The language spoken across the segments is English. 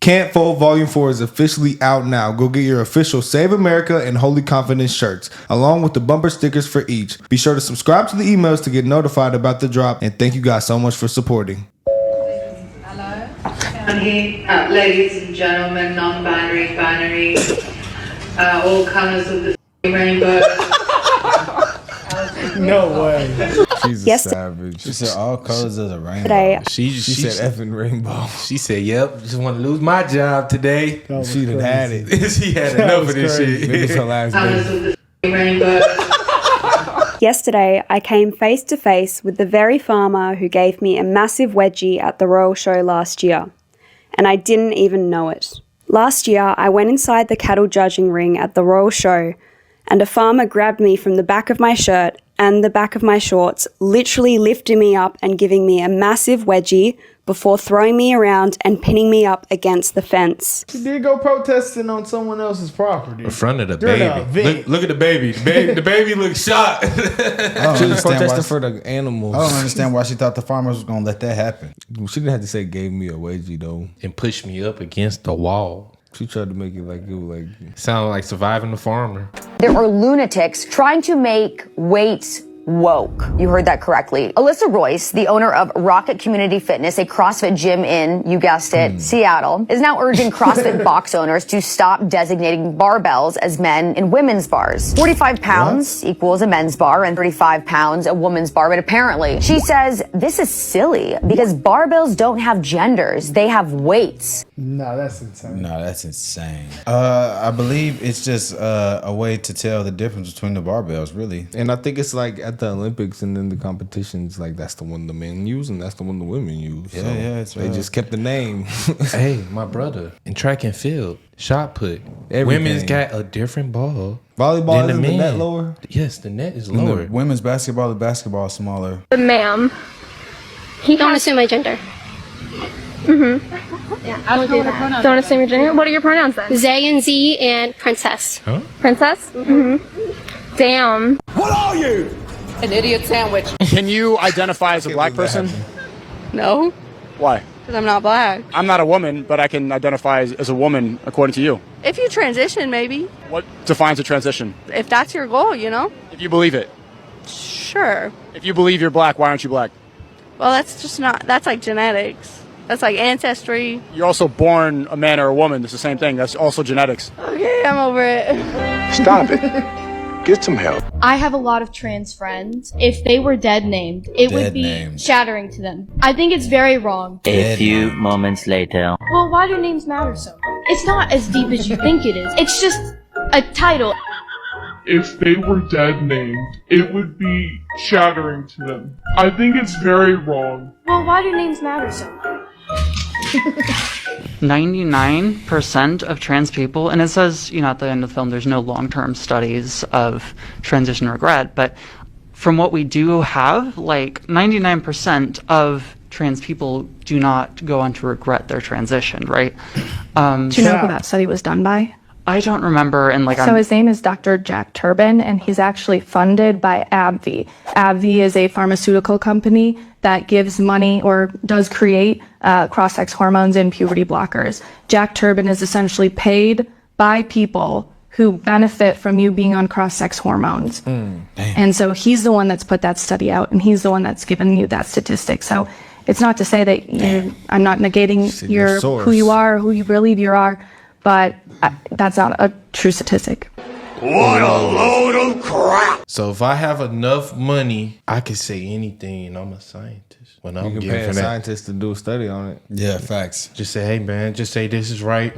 Can't Fold Volume 4 is officially out now. Go get your official Save America and Holy Confidence shirts, along with the bumper stickers for each. Be sure to subscribe to the emails to get notified about the drop, and thank you guys so much for supporting. Hello? And here, ladies and gentlemen, non-binary, binary, all colors of the rainbow. No way. She's a savage. She said all colors of the rainbow. Today, She said effing rainbow. She said, "Yep, just want to lose my job today." She done had it. She had enough of this shit. It was her last Colors day. of the rainbow. yesterday, I came face to face with the very farmer who gave me a massive wedgie at the Royal Show last year, and I didn't even know it. Last year, I went inside the cattle judging ring at the Royal Show, and a farmer grabbed me from the back of my shirt and the back of my shorts, literally lifting me up and giving me a massive wedgie before throwing me around and pinning me up against the fence. She did go protesting on someone else's property. In front of the During baby. the event. Look at the baby. The baby looks shocked. She was protesting for the animals. I don't understand why she thought the farmers was gonna let that happen. She didn't have to say gave me a wedgie though. And pushed me up against the wall. She tried to make it like it was like Sound like Surviving the Farmer. There are lunatics trying to make weights woke. You heard that correctly. Alyssa Royce, the owner of Rocket Community Fitness, a CrossFit gym in, you guessed it, Seattle, is now urging CrossFit box owners to stop designating barbells as men and women's bars. 45 pounds equals a men's bar and 35 pounds a woman's bar, but apparently she says this is silly because barbells don't have genders, they have weights. No, that's insane. No, that's insane. I believe it's just a way to tell the difference between the barbells, really. and I think it's like at the Olympics and then the competitions, like that's the one the men use and that's the one the women use. Yeah, So it's they just kept the name. Hey, my brother, in track and field, shot put, Everything. women's got a different ball. Volleyball than is the men. net lower. Yes, the net is And lower. the women's basketball, the basketball is smaller. Ma'am, don't assume my gender. Yeah, I don't do that. Don't assume your gender. What are your pronouns then? Zay and Z and princess. Huh? Princess? Damn. An idiot sandwich. Can you identify as a black person? No, Why? because I'm not black. I'm not a woman, but I can identify as a woman according to you. If you transition, maybe. What defines a transition? If that's your goal, you know? If you believe it. Sure. If you believe you're black, why aren't you black? Well, that's just not, that's like genetics. That's like ancestry. You're also born a man or a woman. It's the same thing. That's also genetics. Okay, I'm over it. Stop it. Get some help. I have a lot of trans friends. If they were dead named, it would Dead be named. shattering to them. I think it's very wrong. A few moments later. Well, why do names matter so much? It's not as deep as you think it is. It's just a title. If they were dead named, it would be shattering to them. I think it's very wrong. Well, why do names matter so much? 99% of trans people, and it says, at the end of the film, there's no long-term studies of transition regret, but from what we do have, 99% of trans people do not go on to regret their transition, right? Do you know who that study was done by? I don't remember, and So his name is Dr. Jack Turbin, and he's actually funded by AbbVie. AbbVie is a pharmaceutical company that gives money or does create cross-sex hormones and puberty blockers. Jack Turbin is essentially paid by people who benefit from you being on cross-sex hormones. And so he's the one that's put that study out, and he's the one that's given you that statistic. So it's not to say that I'm not negating who you are, or who you believe you are, but that's not a true statistic. What a load of crap! So if I have enough money, I can say anything, and I'm a scientist. When You I'm can getting pay for a that, scientist to do a study on it. Yeah, facts. just say, "Hey man, just say this is right."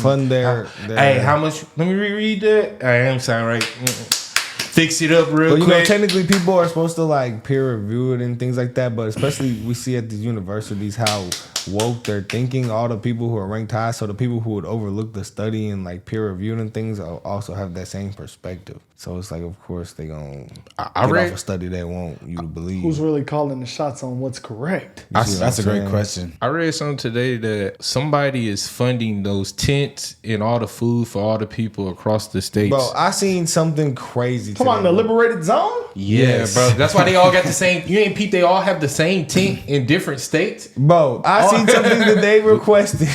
Fund their Hey, how much? Let me reread that. I am sound right. Fix it up real Well, quick. technically people are supposed to peer review it and things like that, but especially we see at these universities how woke they're thinking. All the people who are ranked high, so the people who would overlook the study and peer review and things also have that same perspective. So it's of course they gonna get read off a study they want you to believe. Who's really calling the shots on what's correct? That's a great question. I read something today that somebody is funding those tents and all the food for all the people across the states. Bro, I seen something crazy. Come on, the liberated zone? Yeah, bro. That's why they all got the same. You ain't peep. They all have the same tent in different states. Bro, I seen something that they requested.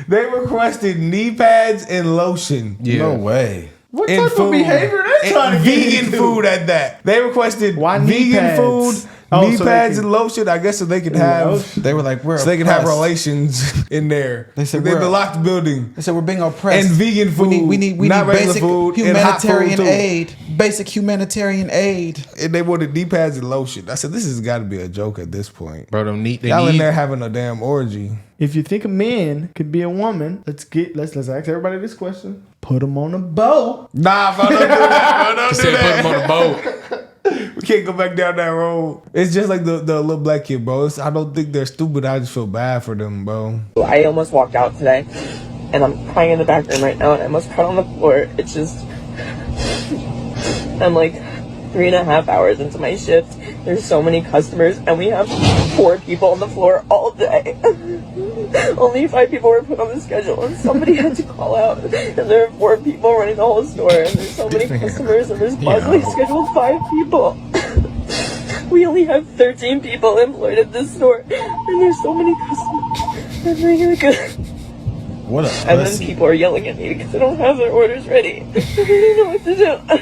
They requested knee pads and lotion. Yeah. No way. What And type of behavior they trying to get vegan into? food at that. They requested knee vegan pads? food, Oh, knee so they pads can- and lotion. I guess so they can have. They were like, we're So they can have oppressed. relations in there. They said they're we're the locked building. They said we're being oppressed. And vegan food. We need not regular basic food, and hot food, humanitarian too. aid. Basic humanitarian aid. And they wanted knee pads and lotion. I said, this has got to be a joke at this point. Bro, them Y'all in there having a damn orgy. If you think a man could be a woman, let's ask everybody this question. Put them on a boat. Nah, bro, don't do that. Bro, don't He do said put that. him on the boat. We can't go back down that road. It's just like the little black kid, bro. I don't think they're stupid. I just feel bad for them, bro. I almost walked out today, and I'm crying in the back room right now, and I almost cried on the floor. It's just, I'm like 3.5 hours into my shift. There's so many customers, and we have 4 people on the floor all day. Only 5 people were put on the schedule, and somebody had to call out. And there are 4 people running the whole store, and there's so many customers, and there's possibly scheduled 5 people. We only have 13 people employed at this store, and there's so many customers. And they're like, What a and then pussy. people are yelling at me because they don't have their orders ready. I don't know what to do. I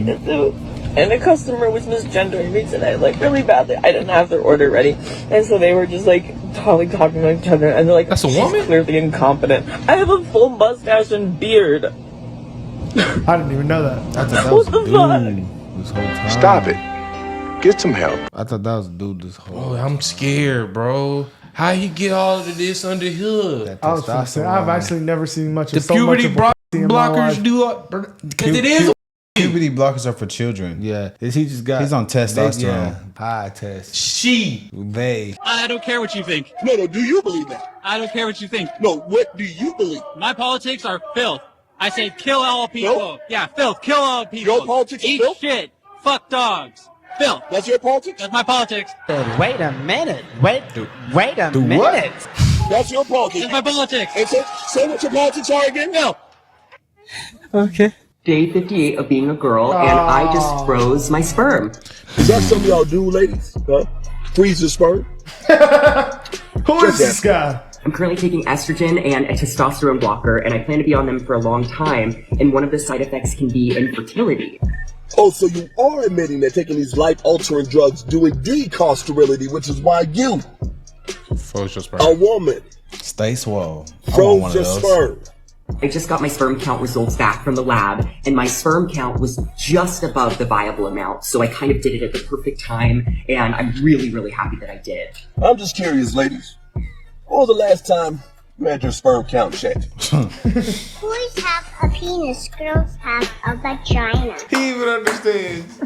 can't do. And a customer was misgendering me today, like really badly. I didn't have their order ready, and so they were just like talking to each other, and they're like, That's a "She's woman? clearly incompetent." I have a full mustache and beard. I didn't even know that. I thought that What was a the dude this whole time. Stop it. Get some help. I thought that was a dude this whole Oh, I'm scared, bro. How he get all of this under here? that I was gonna say, I've actually never seen much The of so much puberty of a pussy in my blockers life. do because it is. Puberty blockers are for children. Yeah, he just got. He's on testosterone. Yeah, high test. She. They. I don't care what you think. No, do you believe that? I don't care what you think. No, what do you believe? My politics are filth. I say kill all people. No. Yeah, filth. Kill all people. Your politics are Eat filth? shit. Fuck dogs. Filth. That's your politics? That's my politics. Wait a minute. Wait a Do minute. what? That's your politics. That's my politics. And say what your politics are again? Filth. Okay. Day 58 of being a girl, and I just froze my sperm. Is that something y'all do, ladies? Huh? Freeze the sperm? Who is this guy? I'm currently taking estrogen and a testosterone blocker, and I plan to be on them for a long time, and one of the side effects can be infertility. Oh, so you are admitting that taking these life-altering drugs do indeed cause sterility, which is why you, Froze your sperm. a woman, Stay swole. I want froze one of your those. sperm. I just got my sperm count results back from the lab, and my sperm count was just above the viable amount, so I kind of did it at the perfect time, and I'm really, really happy that I did. I'm just curious, ladies. When was the last time you had your sperm count checked? Boys have a penis, girls have a vagina. He even understands.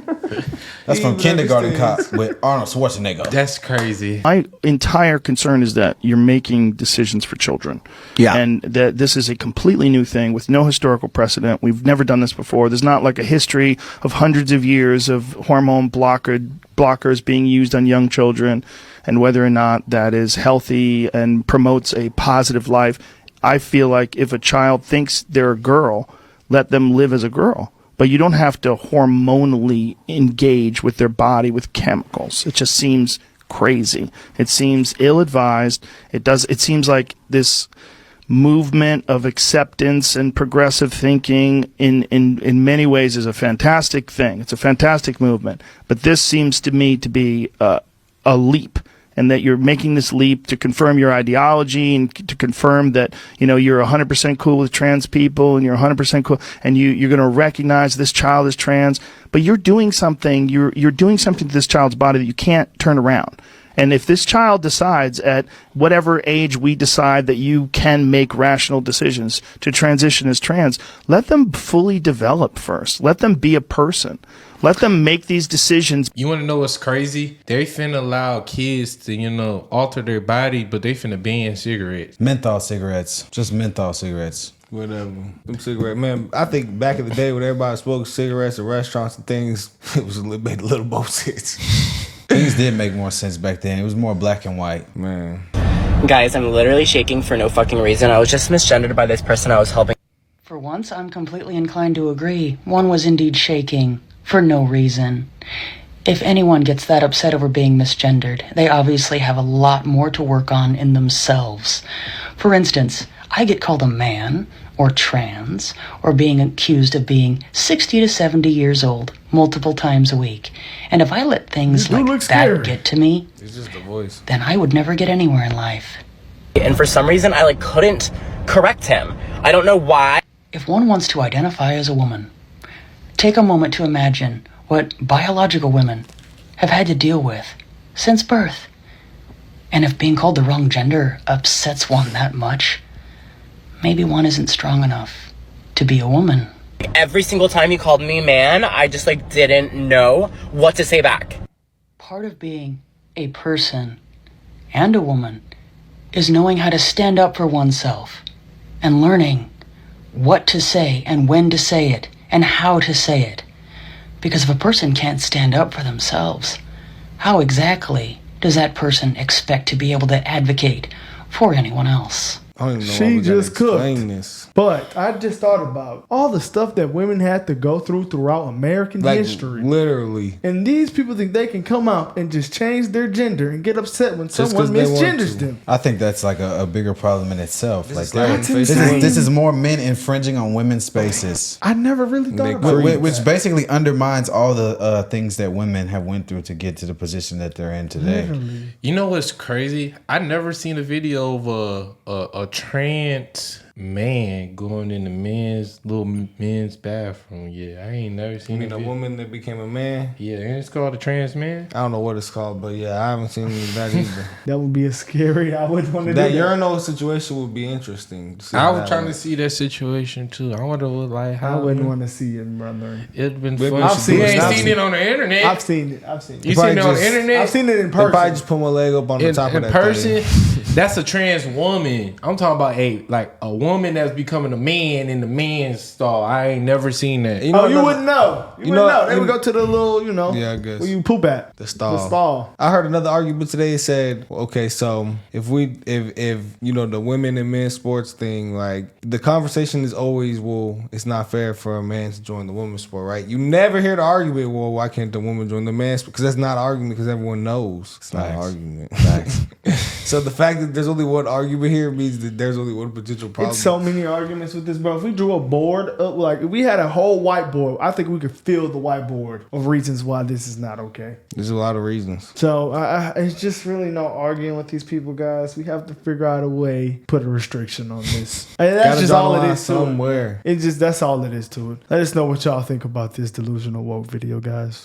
That's He from even Kindergarten understands. Cop with Arnold Schwarzenegger. That's crazy. My entire concern is that you're making decisions for children. Yeah. And that this is a completely new thing with no historical precedent. We've never done this before. There's not like a history of hundreds of years of hormone blockers being used on young children and whether or not that is healthy and promotes a positive life. I feel like if a child thinks they're a girl, let them live as a girl. But you don't have to hormonally engage with their body with chemicals. It just seems crazy. It seems ill-advised. It seems like this movement of acceptance and progressive thinking in many ways is a fantastic thing. It's a fantastic movement. But this seems to me to be a leap, and that you're making this leap to confirm your ideology and to confirm that, you know, you're 100% cool with trans people and you're 100% cool and you're going to recognize this child as trans, but you're doing something, you're doing something to this child's body that you can't turn around. And if this child decides at whatever age we decide that you can make rational decisions to transition as trans, let them fully develop first. Let them be a person. Let them make these decisions. You want to know what's crazy? They finna allow kids to, you know, alter their body, but they finna ban cigarettes. Menthol cigarettes. Just menthol cigarettes. Whatever. Them cigarette, man. I think back in the day when everybody smoked cigarettes at restaurants and things, it was made a little more sense. Things did make more sense back then. It was more black and white. Man. Guys, I'm literally shaking for no fucking reason. I was just misgendered by this person I was helping. For once, I'm completely inclined to agree. One was indeed shaking. For no reason. If anyone gets that upset over being misgendered, they obviously have a lot more to work on in themselves. For instance, I get called a man or trans or being accused of being 60 to 70 years old multiple times a week. And if I let things like that get to me, It's just the voice. then I would never get anywhere in life. And for some reason, I like couldn't correct him. I don't know why. If one wants to identify as a woman, take a moment to imagine what biological women have had to deal with since birth. And if being called the wrong gender upsets one that much, maybe one isn't strong enough to be a woman. Every single time you called me man, I just like didn't know what to say back. Part of being a person and a woman is knowing how to stand up for oneself and learning what to say and when to say it and how to say it. Because if a person can't stand up for themselves, how exactly does that person expect to be able to advocate for anyone else? I don't even know why She we gotta just cooked. explain this. But I just thought about all the stuff that women had to go throughout American Like, history. literally. And these people think they can come out and just change their gender and get upset when Just someone 'cause they want misgenders to. them. I think that's like a bigger problem in itself. Like That's this insane. is more men infringing on women's spaces. I never really thought about Which, it. which basically undermines all the things that women have went through to get to the position that they're in today. You know what's crazy? I never seen a video of a trans man going in the men's bathroom. Yeah, I ain't never seen You mean a woman that became a man? Yeah, and it's called a trans man. I don't know what it's called, but yeah, I haven't seen that either. That would be a scary. I wouldn't want to do That that. urinal situation would be interesting. to see I how was that trying to went. see that situation too. I wonder what I like how wouldn't want to see it, brother. It'd been Maybe fun. we You should do it. ain't I've seen seen it on the internet. I've seen it. I've seen it. You seen it on the just- internet? I've seen it in They probably person. just put my leg up on the top of that person. thing. That's a trans woman. I'm talking about a woman that's becoming a man in the man's stall. I ain't never seen that. You wouldn't know. You wouldn't know. They you- would go to the little, Yeah, I guess. where you poop at. The stall. The stall. I heard another argument today. It said, okay, so if the women and men's sports thing, like the conversation is always, well, it's not fair for a man to join the women's sport, right? You never hear the argument, well, why can't the woman join the men's sport? Because that's not an argument because everyone knows it's not an argument. So the fact that there's only one argument here means that there's only one potential problem. It's so many arguments with this, bro. If we drew a board up, like if we had a whole whiteboard, I think we could fill the whiteboard of reasons why this is not okay. There's a lot of reasons. So it's just really no arguing with these people, guys. We have to figure out a way, put a restriction on this. And that's Gotta just draw the all it line is to somewhere. it. That's all it is to it. Let us know what y'all think about this delusional woke video, guys.